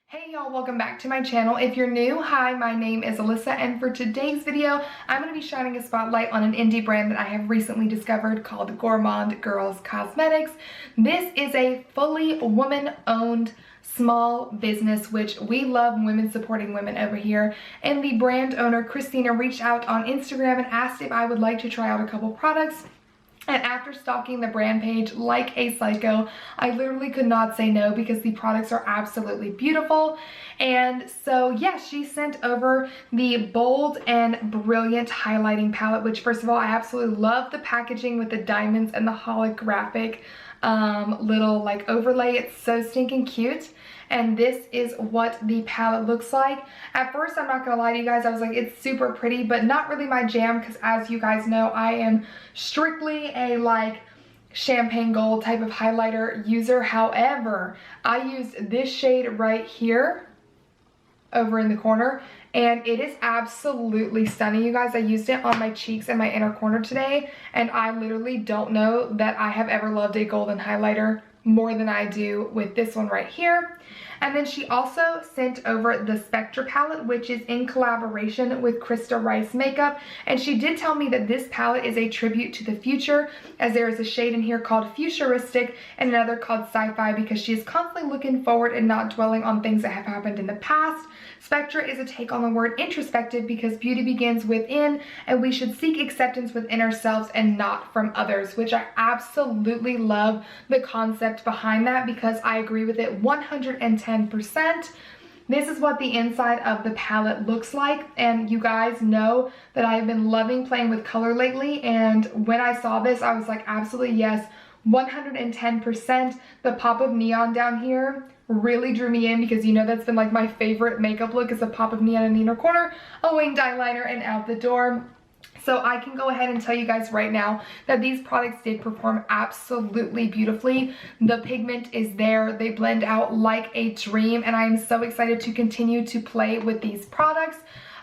Hey y'all, welcome back to my channel. If you're new, hi, my name is Alyssa, and for today's video, I'm going to be shining a spotlight on an indie brand that I have recently discovered called Gourmande Girls Cosmetics. This is a fully woman-owned small business, which we love women supporting women over here. And the brand owner, Christina, reached out on Instagram and asked if I would like to try out a couple products. And after stalking the brand page like a psycho, I literally could not say no because the products are absolutely beautiful. And so yeah, she sent over the Bold and Brilliant highlighting palette, which first of all, I absolutely love the packaging with the diamonds and the holographic little like overlay. It's so stinking cute. And this is what the palette looks like. At first, I'm not gonna lie to you guys, I was like, it's super pretty, but not really my jam, because as you guys know, I am strictly a like champagne gold type of highlighter user. However, I used this shade right here over in the corner, and it is absolutely stunning, you guys. I used it on my cheeks and my inner corner today, and I literally don't know that I have ever loved a golden highlighter more than I do with this one right here. And then she also sent over the Spectra palette, which is in collaboration with Krista Rice Makeup. And she did tell me that this palette is a tribute to the future, as there is a shade in here called Futuristic and another called Sci-Fi, because she is constantly looking forward and not dwelling on things that have happened in the past. Spectra is a take on the word introspective, because beauty begins within and we should seek acceptance within ourselves and not from others, which I absolutely love the concept behind that, because I agree with it 110%. This is what the inside of the palette looks like, and you guys know that I've been loving playing with color lately, and when I saw this I was like, absolutely yes, 110%. The pop of neon down here really drew me in, because you know that's been like my favorite makeup look, is a pop of neon in the inner corner, a winged eyeliner, and out the door. So I can go ahead and tell you guys right now that these products did perform absolutely beautifully. The pigment is there, they blend out like a dream, and I am so excited to continue to play with these products.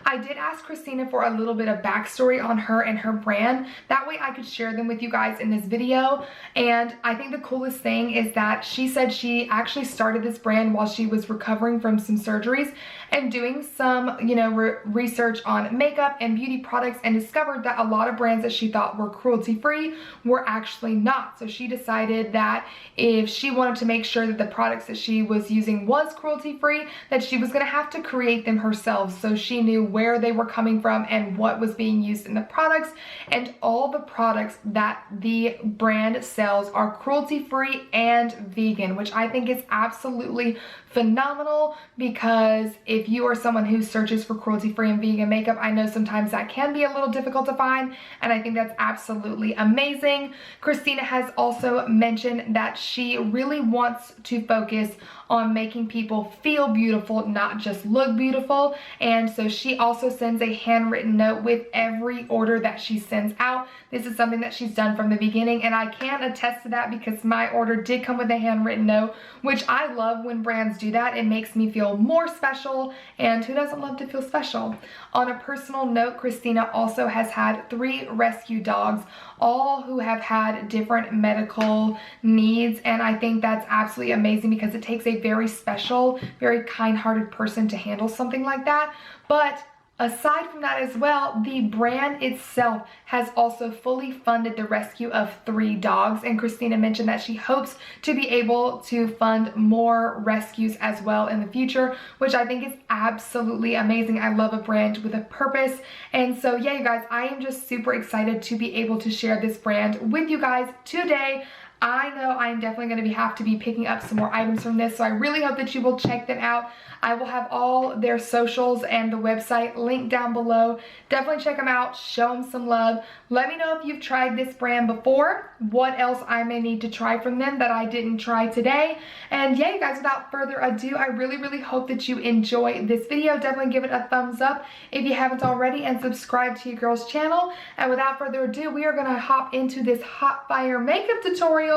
I did ask Christina for a little bit of backstory on her and her brand. That way I could share them with you guys in this video. And I think the coolest thing is that she said she actually started this brand while she was recovering from some surgeries and doing some, you know, research on makeup and beauty products, and discovered that a lot of brands that she thought were cruelty-free were actually not. So she decided that if she wanted to make sure that the products that she was using was cruelty-free, that she was going to have to create them herself. So she knew where they were coming from and what was being used in the products, and all the products that the brand sells are cruelty-free and vegan, which I think is absolutely phenomenal, because if you are someone who searches for cruelty-free and vegan makeup, I know sometimes that can be a little difficult to find, and I think that's absolutely amazing. Christina has also mentioned that she really wants to focus on making people feel beautiful, not just look beautiful, and so she also sends a handwritten note with every order that she sends out. This is something that she's done from the beginning, and I can attest to that because my order did come with a handwritten note, which I love when brands do that. It makes me feel more special, and who doesn't love to feel special? On a personal note, Christina also has had 3 rescue dogs, all who have had different medical needs, and I think that's absolutely amazing, because it takes a very special, very kind-hearted person to handle something like that. But aside from that as well, the brand itself has also fully funded the rescue of 3 dogs, and Christina mentioned that she hopes to be able to fund more rescues as well in the future, which I think is absolutely amazing. I love a brand with a purpose, and so yeah, you guys, I am just super excited to be able to share this brand with you guys today. I know I'm definitely going to have to be picking up some more items from this, so I really hope that you will check them out. I will have all their socials and the website linked down below. Definitely check them out, show them some love. Let me know if you've tried this brand before, what else I may need to try from them that I didn't try today. And yeah, you guys, without further ado, I really hope that you enjoy this video. Definitely give it a thumbs up if you haven't already, and subscribe to your girl's channel. And without further ado, we are going to hop into this hot fire makeup tutorial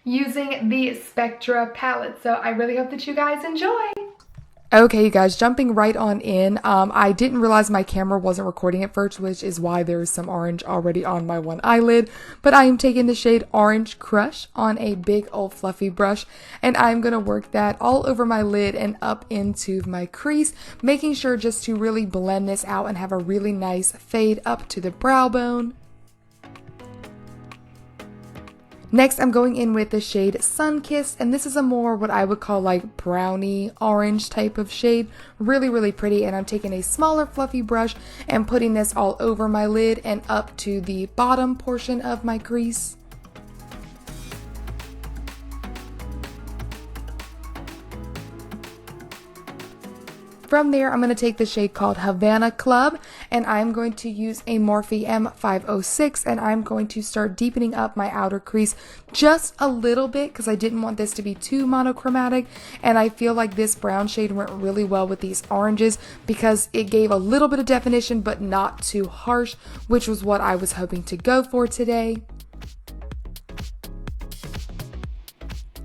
using the Spectra palette. So I really hope that you guys enjoy. Okay, you guys, jumping right on in. I didn't realize my camera wasn't recording at first, which is why there is some orange already on my one eyelid. But I am taking the shade Orange Crush on a big old fluffy brush, and I'm going to work that all over my lid and up into my crease, making sure just to really blend this out and have a really nice fade up to the brow bone. Next, I'm going in with the shade Sunkissed, and this is a more what I would call like brownie orange type of shade. Really, really pretty, and I'm taking a smaller fluffy brush and putting this all over my lid and up to the bottom portion of my crease. From there, I'm going to take the shade called Havana Club, and I'm going to use a Morphe M506, and I'm going to start deepening up my outer crease just a little bit because I didn't want this to be too monochromatic, and I feel like this brown shade went really well with these oranges because it gave a little bit of definition but not too harsh, which was what I was hoping to go for today.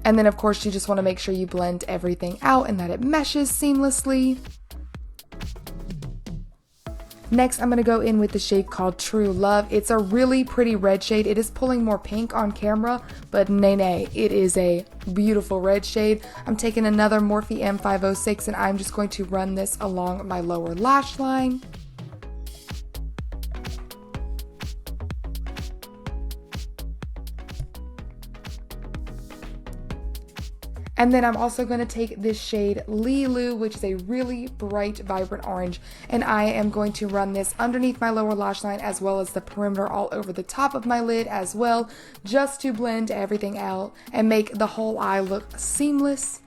And then of course you just want to make sure you blend everything out and that it meshes seamlessly. Next, I'm going to go in with the shade called True Love. It's a really pretty red shade. It is pulling more pink on camera, but nay, it is a beautiful red shade. I'm taking another Morphe M506 and I'm just going to run this along my lower lash line. And then I'm also going to take this shade Lilu, which is a really bright, vibrant orange, and I am going to run this underneath my lower lash line as well as the perimeter all over the top of my lid as well, just to blend everything out and make the whole eye look seamless.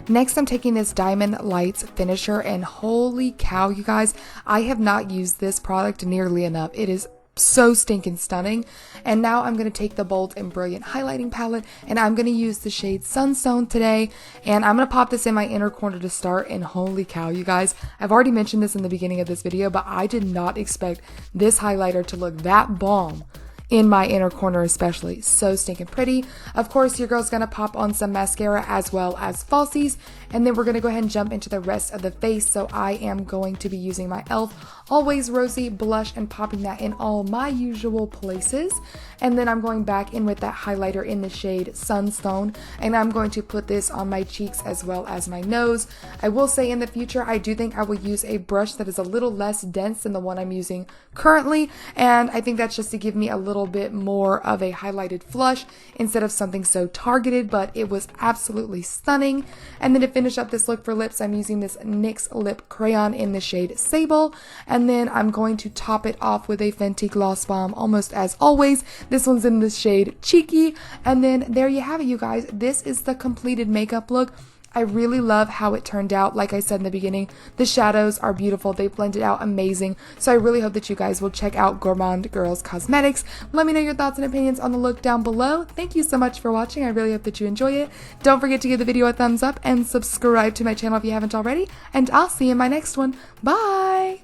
Next, I'm taking this Diamond Lights finisher, and holy cow, you guys, I have not used this product nearly enough. It is so stinking stunning. And now I'm going to take the Bold and Brilliant highlighting palette, and I'm going to use the shade Sunstone today, and I'm going to pop this in my inner corner to start. And holy cow, you guys, I've already mentioned this in the beginning of this video, but I did not expect this highlighter to look that bomb in my inner corner, especially. So stinking pretty. Of course, your girl's gonna pop on some mascara as well as falsies, and then we're gonna go ahead and jump into the rest of the face. So I am going to be using my e.l.f. Always Rosy blush and popping that in all my usual places. And then I'm going back in with that highlighter in the shade Sunstone, and I'm going to put this on my cheeks as well as my nose. I will say in the future, I do think I will use a brush that is a little less dense than the one I'm using currently, and I think that's just to give me a little bit more of a highlighted flush instead of something so targeted, but it was absolutely stunning. And then to finish up this look for lips, I'm using this NYX lip crayon in the shade Sable, and then I'm going to top it off with a Fenty Gloss Bomb, almost as always. This one's in the shade Cheeky, and then there you have it, you guys. This is the completed makeup look. I really love how it turned out. Like I said in the beginning, the shadows are beautiful. They blended out amazing. So I really hope that you guys will check out Gourmande Girls Cosmetics. Let me know your thoughts and opinions on the look down below. Thank you so much for watching. I really hope that you enjoy it. Don't forget to give the video a thumbs up and subscribe to my channel if you haven't already. And I'll see you in my next one. Bye!